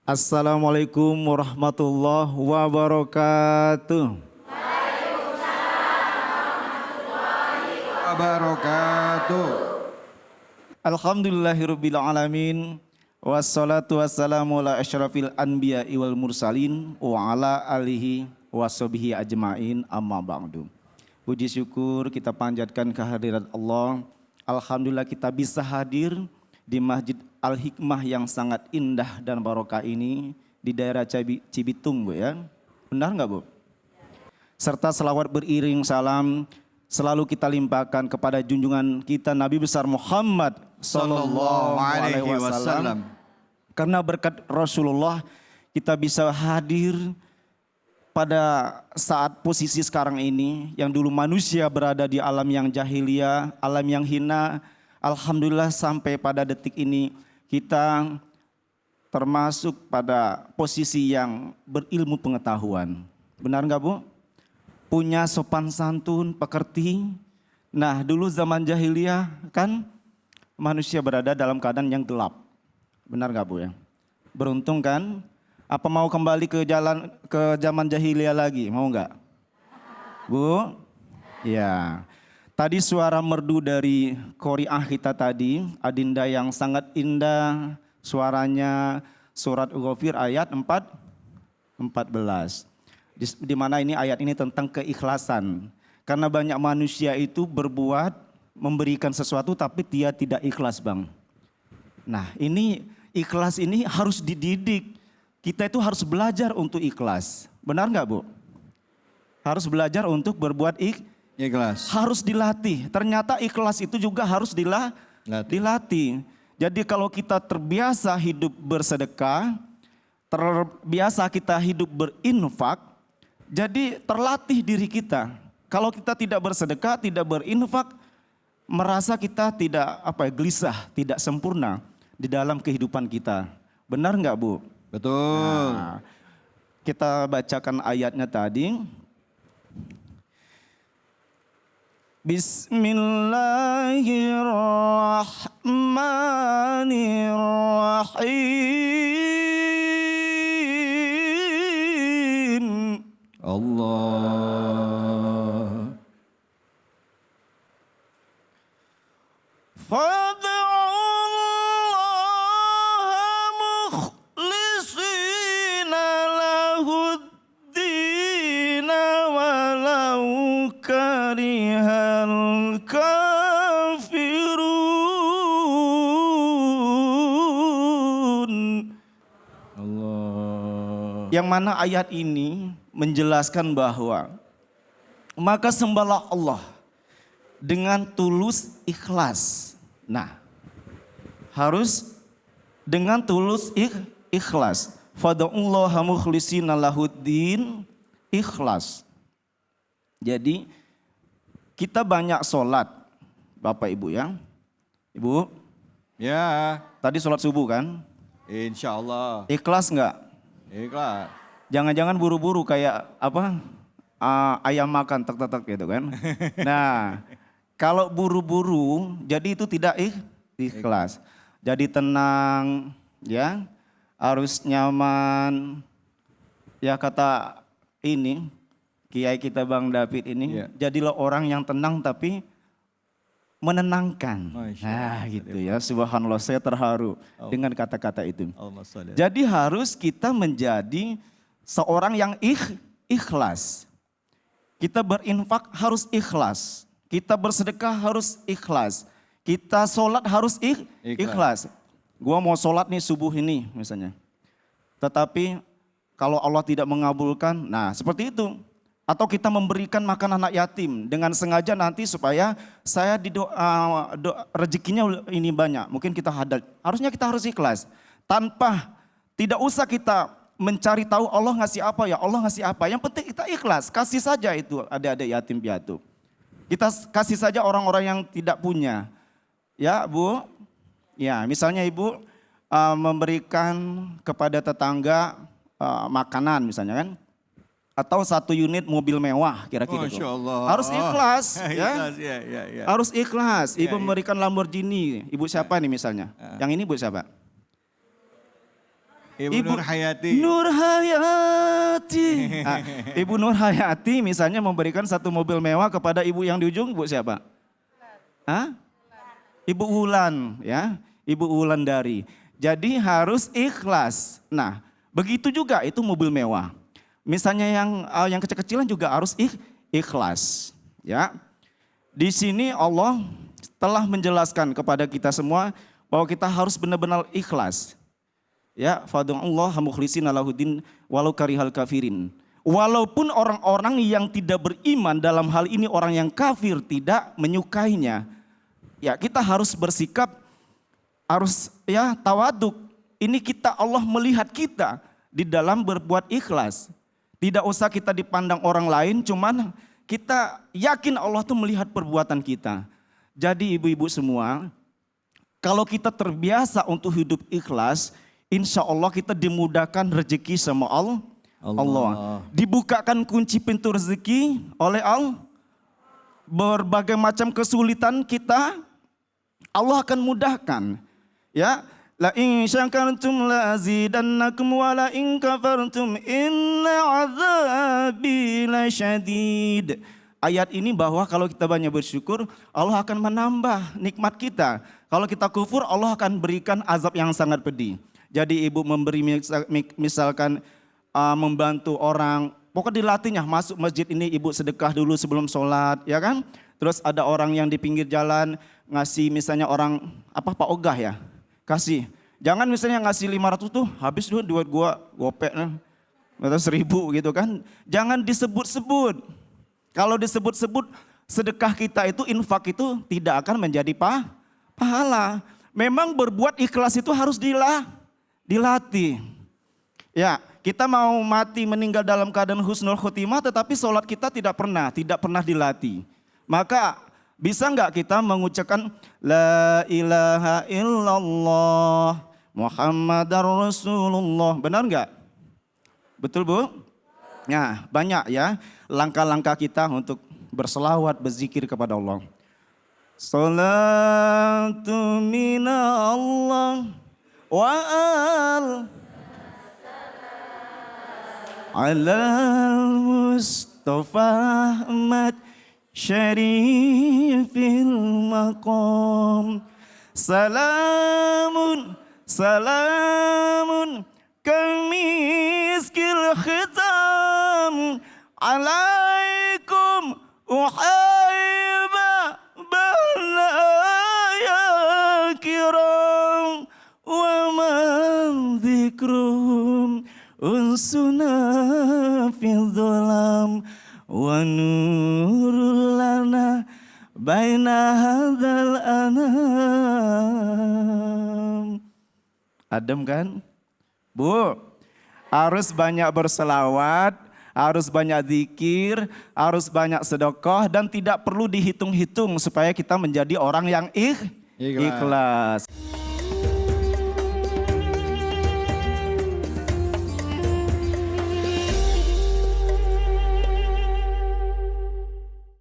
Assalamualaikum warahmatullahi wabarakatuh. Wabarakatuh. Alhamdulillahirabbil alamin. Wassalatu wassalamu ala asyrafil anbiya wal mursalin wa ala alihi washabihi ajmain amma ba'du. Puji syukur kita panjatkan kehadirat Allah. Alhamdulillah kita bisa hadir di Masjid Al-Hikmah yang sangat indah dan barokah ini di daerah Cibitung, Bu ya. Benar enggak, Bu? Serta selawat beriring salam selalu kita limpahkan kepada junjungan kita Nabi besar Muhammad sallallahu alaihi wasallam. Karena berkat Rasulullah kita bisa hadir pada saat posisi sekarang ini yang dulu manusia berada di alam yang jahiliyah, alam yang hina. Alhamdulillah sampai pada detik ini kita termasuk pada posisi yang berilmu pengetahuan. Benar enggak, Bu? Punya sopan santun, pekerti. Nah, dulu zaman jahiliyah kan manusia berada dalam keadaan yang gelap. Benar enggak, Bu ya? Beruntung kan? Apa mau kembali ke zaman jahiliyah lagi? Mau enggak? Bu? Ya. Tadi suara merdu dari qori'ah kita tadi, adinda yang sangat indah, suaranya surat Ghafir ayat 14. Di mana ini ayat ini tentang keikhlasan. Karena banyak manusia itu berbuat, memberikan sesuatu tapi dia tidak ikhlas, Bang. Nah, ini ikhlas ini harus dididik. Kita itu harus belajar untuk ikhlas. Benar enggak, Bu? Harus belajar untuk berbuat Ikhlas. harus dilatih. Ternyata ikhlas itu juga harus dilatih. Jadi kalau kita terbiasa hidup bersedekah, terbiasa kita hidup berinfak, jadi terlatih diri kita. Kalau kita tidak bersedekah, tidak berinfak, merasa kita tidak gelisah, tidak sempurna di dalam kehidupan kita. Benar enggak, Bu? Betul. Nah, kita bacakan ayatnya tadi. Bismillahirrahmanirrahim. Allah. Fad'ullaha mukhlishina lahuddin walau karihal kafirun. Allah. Yang mana ayat ini menjelaskan bahwa maka sembahlah Allah dengan tulus ikhlas. Nah, harus dengan tulus ikhlas. Fad'ullaha mukhlishina lahuddin, ikhlas. Jadi kita banyak sholat, Bapak Ibu ya. Ibu, Ya, tadi sholat subuh kan? insya Allah. Ikhlas enggak? Ikhlas. Jangan-jangan buru-buru kayak ayam makan tek-tek gitu kan. Nah, kalau buru-buru jadi itu tidak ikhlas. Jadi tenang ya, harus nyaman. Ya kata ini Kiai kita Bang David ini, Iya. jadilah orang yang tenang tapi menenangkan. Masya Nah Allah. gitu ya, subhanallah saya terharu dengan kata-kata itu. Allahumma sholli. Jadi harus kita menjadi seorang yang ikhlas. Kita berinfak harus ikhlas. Kita bersedekah harus ikhlas. Kita sholat harus ikhlas. Gua mau sholat nih subuh ini misalnya. Tetapi kalau Allah tidak mengabulkan, nah seperti itu. Atau kita memberikan makan anak yatim dengan sengaja nanti supaya saya rezekinya ini banyak. Mungkin kita hadal. Harusnya kita harus ikhlas. Tidak usah kita mencari tahu Allah ngasih apa ya, Allah ngasih apa. Yang penting kita ikhlas, kasih saja itu adik-adik yatim piatu. Kita kasih saja orang-orang yang tidak punya. Ya Bu, ya misalnya Ibu memberikan kepada tetangga makanan misalnya kan. Atau 1 unit mobil mewah kira-kira itu. Masya Allah. Harus ikhlas ya. Ikhlas, ya. Harus ikhlas. Ibu Ya, ya. memberikan Lamborghini. Ibu siapa nih misalnya? Yang ini ibu siapa? Ibu Nur Hayati. Nur Hayati. Nah, Ibu Nur Hayati misalnya memberikan satu mobil mewah kepada ibu yang di ujung, ibu siapa? Hah? Ibu Ulan, ya. Ibu Wulandari. Jadi harus ikhlas. Nah, begitu juga itu mobil mewah. Misalnya yang kecil-kecilan juga harus ikhlas, ya. Di sini Allah telah menjelaskan kepada kita semua bahwa kita harus benar-benar ikhlas. Ya, fad'ullaha mukhlishina lahuddin walau karihal kafirin. Walaupun orang-orang yang tidak beriman dalam hal ini orang yang kafir tidak menyukainya. Ya, kita harus bersikap harus ya tawaduk. Ini kita Allah melihat kita di dalam berbuat ikhlas. Tidak usah kita dipandang orang lain, cuman kita yakin Allah tuh melihat perbuatan kita. Jadi ibu-ibu semua, kalau kita terbiasa untuk hidup ikhlas, insya Allah kita dimudahkan rezeki sama Allah. Dibukakan kunci pintu rezeki oleh Allah. Berbagai macam kesulitan kita, Allah akan mudahkan. Ya, la in syakartum la azidannakum wa la in kafartum inna azabi lasyadid. Ayat ini bahwa kalau kita banyak bersyukur, Allah akan menambah nikmat kita. Kalau kita kufur, Allah akan berikan azab yang sangat pedih. Jadi ibu memberi misalkan membantu orang, pokoknya dilatihnya masuk masjid ini ibu sedekah dulu sebelum sholat, ya kan? Terus ada orang yang di pinggir jalan ngasih misalnya orang Pak Ogah ya, kasih. Jangan misalnya ngasih 500 tuh habis duit gua gopek atau 1000 gitu kan. Jangan disebut-sebut. Kalau disebut-sebut sedekah kita itu, infak itu tidak akan menjadi pahala. Memang berbuat ikhlas itu harus dilatih. Ya, kita mau mati meninggal dalam keadaan husnul khotimah tetapi sholat kita tidak pernah dilatih. Maka bisa enggak kita mengucapkan la ilaha illallah Muhammadar Rasulullah. Benar enggak? Betul Bu? Nah, banyak ya langkah-langkah kita untuk berselawat, berzikir kepada Allah. Salatu minallah wa alal Mustafa Ahmad Syarifil maqam. Salamun kamiskil khitam alaikum uhaiba balaya kiram wa man dhikrum unsuna fil dhulam wa nurul lana baina hadzal anam. Adem kan? Bu, harus banyak berselawat, harus banyak zikir, harus banyak sedekah dan tidak perlu dihitung-hitung supaya kita menjadi orang yang ikhlas.